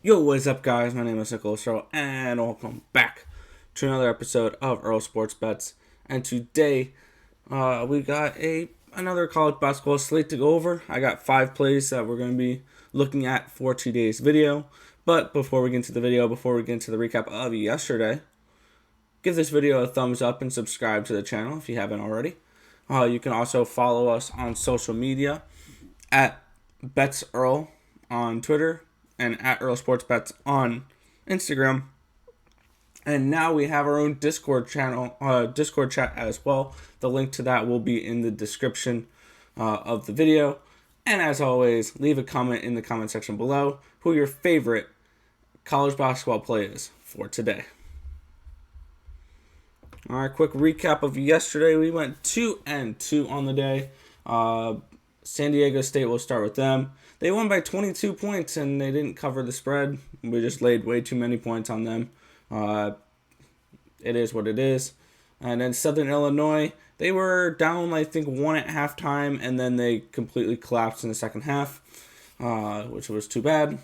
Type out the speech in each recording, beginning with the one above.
Yo, what's up, guys? My name is Nicholas Earl, and welcome back to another episode of Earl Sports Bets. And today, we got another college basketball slate to go over. I got 5 plays that we're going to be looking at for today's video. But before we get into the video, before we get into the recap of yesterday, give this video a thumbs up and subscribe to the channel if you haven't already. You can also follow us on social media at BetsEarl on Twitter and at Earl Sports Bets on Instagram. And now we have our own Discord channel, Discord chat as well. The link to that will be in the description of the video. And as always, leave a comment in the comment section below who your favorite college basketball play is for today. All right, quick recap of yesterday. We went 2-2 on the day. San Diego State, will start with them. They won by 22 points, and they didn't cover the spread. We just laid way too many points on them. It is what it is. And then Southern Illinois, they were down, I think, 1 at halftime, and then they completely collapsed in the second half, which was too bad.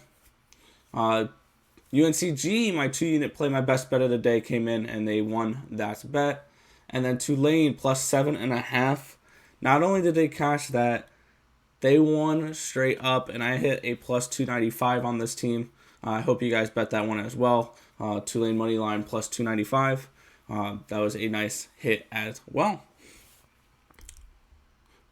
UNCG, my 2-unit play, my best bet of the day, came in, and they won that bet. And then Tulane, plus 7.5. Not only did they cash that, they won straight up, and I hit a plus 295 on this team. I hope you guys bet that one as well. Tulane money line plus 295. That was a nice hit as well.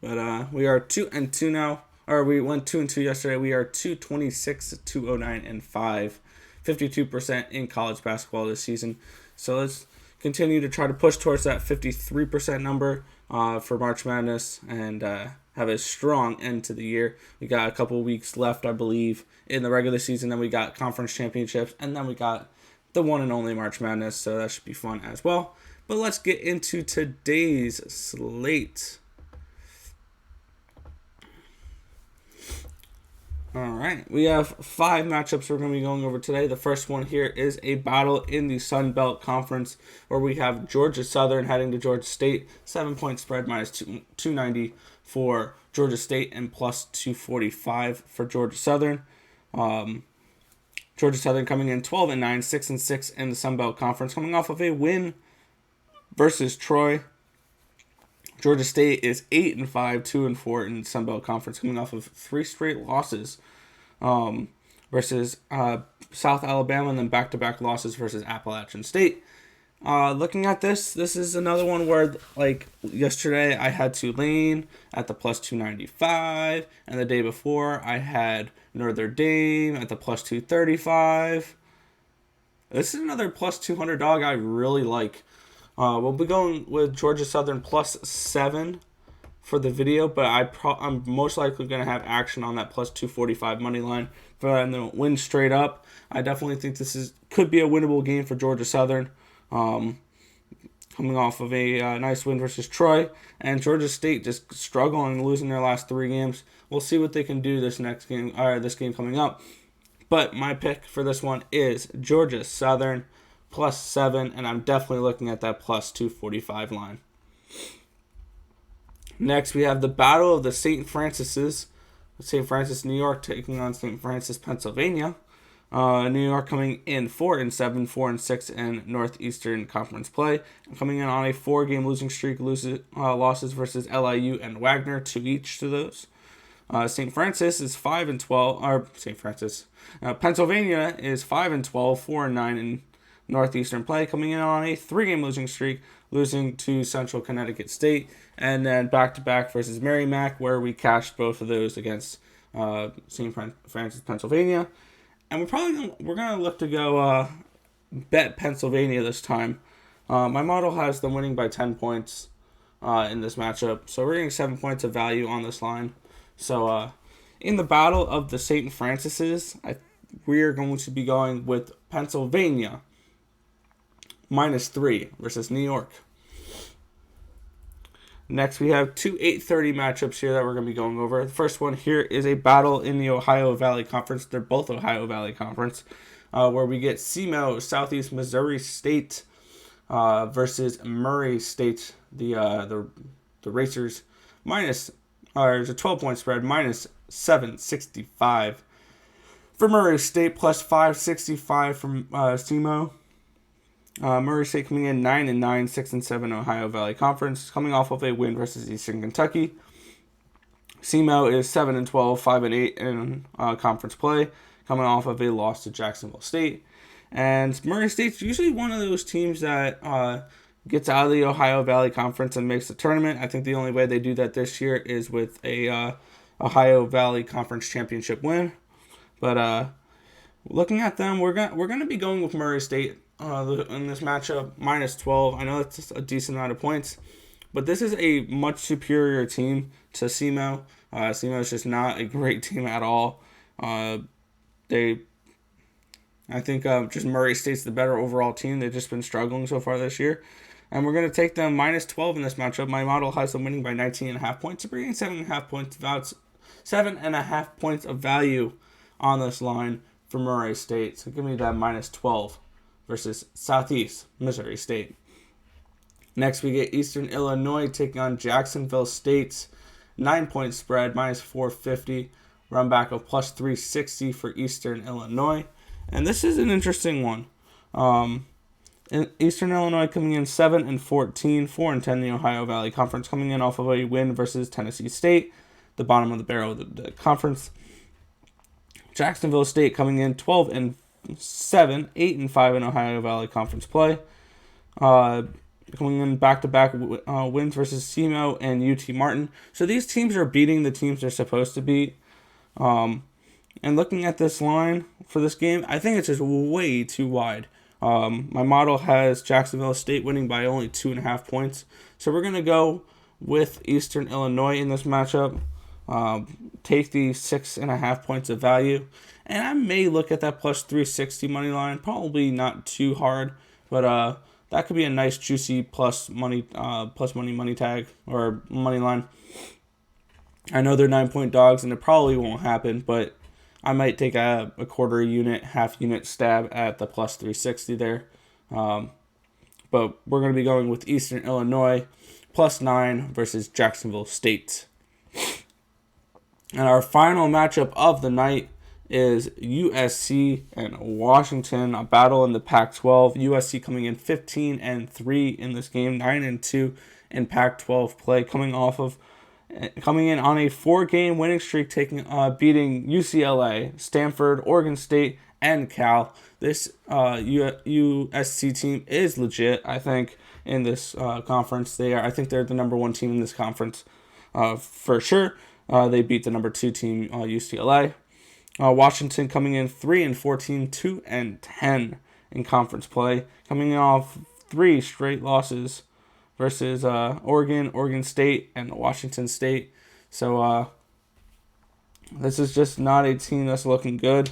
But we are 2-2 now. Or we went 2-2 yesterday. We are 226, 209, and 5. 52% in college basketball this season. So let's continue to try to push towards that 53% number for March Madness and have a strong end to the year. We got a couple weeks left, I believe, in the regular season. Then we got conference championships, and then we got the one and only March Madness. So that should be fun as well. But let's get into today's slate. All right, we have 5 matchups we're going to be going over today. The first one here is a battle in the Sun Belt Conference where we have Georgia Southern heading to Georgia State. 7-point spread minus 290 for Georgia State and plus 245 for Georgia Southern. Georgia Southern coming in 12-9, 6-6 in the Sun Belt Conference, coming off of a win versus Troy. Georgia State is 8-5, 2-4 in the Sun Belt Conference, coming off of 3 straight losses versus South Alabama, and then back-to-back losses versus Appalachian State. Looking at this is another one where, like yesterday, I had Tulane at the plus 295, and the day before, I had Notre Dame at the plus 235. This is another plus 200 dog I really like. We'll be going with Georgia Southern plus 7 for the video, but I'm most likely going to have action on that plus 245 money line for them to win straight up. I definitely think this could be a winnable game for Georgia Southern, coming off of a nice win versus Troy, and Georgia State just struggling and losing their last 3 games. We'll see what they can do this game coming up. But my pick for this one is Georgia Southern plus 7, and I'm definitely looking at that plus 245 line. Next, we have the battle of the St. Francis's. St. Francis, New York, taking on St. Francis, Pennsylvania. New York coming in 4-7, 4-6 in Northeastern Conference play. Coming in on a 4-game losing streak, losses versus LIU and Wagner, 2 each to those. St. Francis is 5-12, or St. Francis. Pennsylvania is 5-12, 4-9 in Northeastern play, coming in on a 3-game losing streak, losing to Central Connecticut State, and then back-to-back versus Merrimack, where we cashed both of those against St. Francis, Pennsylvania. And we're gonna look to go bet Pennsylvania this time. My model has them winning by 10 points in this matchup, so we're getting 7 points of value on this line. So in the battle of the St. Francis's, we are going to be going with Pennsylvania minus 3 versus New York. Next, we have 2 8:30 matchups here that we're going to be going over. The first one here is a battle in the Ohio Valley Conference. They're both Ohio Valley Conference, where we get SEMO, Southeast Missouri State, versus Murray State, the Racers, there's a 12-point spread, minus 765. For Murray State, plus 565 from SEMO. Murray State coming in 9-9, 6-7 Ohio Valley Conference, coming off of a win versus Eastern Kentucky. SEMO is 7-12, 5-8 in conference play, coming off of a loss to Jacksonville State. And Murray State's usually one of those teams that gets out of the Ohio Valley Conference and makes the tournament. I think the only way they do that this year is with a Ohio Valley Conference championship win. But looking at them, we're gonna be going with Murray State in this matchup, minus 12. I know it's a decent amount of points, but this is a much superior team to SEMO. SEMO is just not a great team at all. I think just Murray State's the better overall team. They've just been struggling so far this year. And we're going to take them minus 12 in this matchup. My model has them winning by 19.5 points. So bringing 7.5 points of value on this line for Murray State. So give me that minus 12 versus Southeast Missouri State. Next, we get Eastern Illinois taking on Jacksonville State's 9-point spread, minus 450. Run back of plus 360 for Eastern Illinois. And this is an interesting one. Eastern Illinois coming in 7-14, 4-10 in the Ohio Valley Conference, coming in off of a win versus Tennessee State, the bottom of the barrel of the conference. Jacksonville State coming in 12-7, 8-5 in Ohio Valley Conference play. Coming in back-to-back wins versus SEMO and UT Martin. So these teams are beating the teams they're supposed to beat. And looking at this line for this game, I think it's just way too wide. My model has Jacksonville State winning by only 2.5 points. So we're going to go with Eastern Illinois in this matchup. Take the 6.5 points of value. And I may look at that plus 360 money line. Probably not too hard. But that could be a nice juicy plus money tag or money line. I know they're 9-point dogs and it probably won't happen, but I might take a quarter unit, half unit stab at the plus 360 there. But we're going to be going with Eastern Illinois plus 9 versus Jacksonville State. And our final matchup of the night is USC and Washington, a battle in the Pac-12. USC coming in 15-3 in this game, 9-2 in Pac-12 play, coming in on a 4-game winning streak, beating UCLA, Stanford, Oregon State, and Cal. This USC team is legit, I think, in this conference. I think they're the number 1 team in this conference for sure. They beat the number 2 team, UCLA. Washington coming in 3-14, 2-10 in conference play, coming off 3 straight losses versus Oregon State, and Washington State. So this is just not a team that's looking good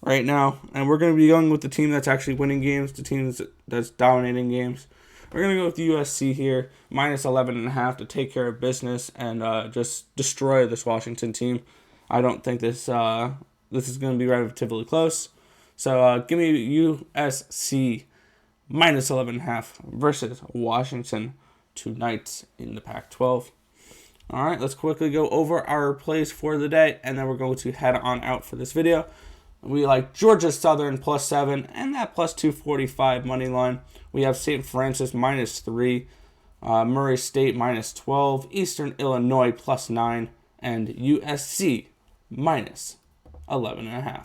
right now. And we're going to be going with the team that's actually winning games, the team that's dominating games. We're going to go with USC here, minus 11.5 to take care of business and just destroy this Washington team. I don't think this is going to be relatively close. So give me USC minus 11.5 versus Washington tonight in the Pac-12. All right, let's quickly go over our plays for the day, and then we're going to head on out for this video. We like Georgia Southern plus 7 and that plus 245 money line. We have St. Francis minus 3, Murray State minus 12, Eastern Illinois plus 9, and USC minus 11.5.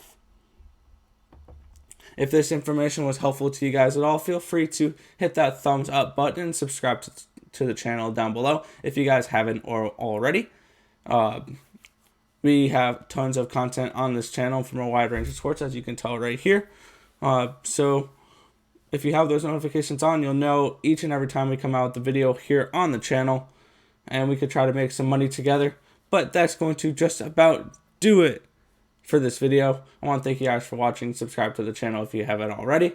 If this information was helpful to you guys at all, feel free to hit that thumbs up button and subscribe to the channel down below if you guys haven't already. We have tons of content on this channel from a wide range of sports, as you can tell right here. So if you have those notifications on, you'll know each and every time we come out with the video here on the channel, and we could try to make some money together. But that's going to just about do it for this video. I want to thank you guys for watching. Subscribe to the channel if you haven't already.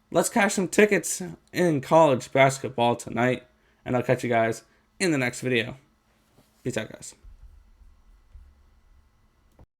Let's cash some tickets in college basketball tonight, and I'll catch you guys in the next video. Peace out, guys.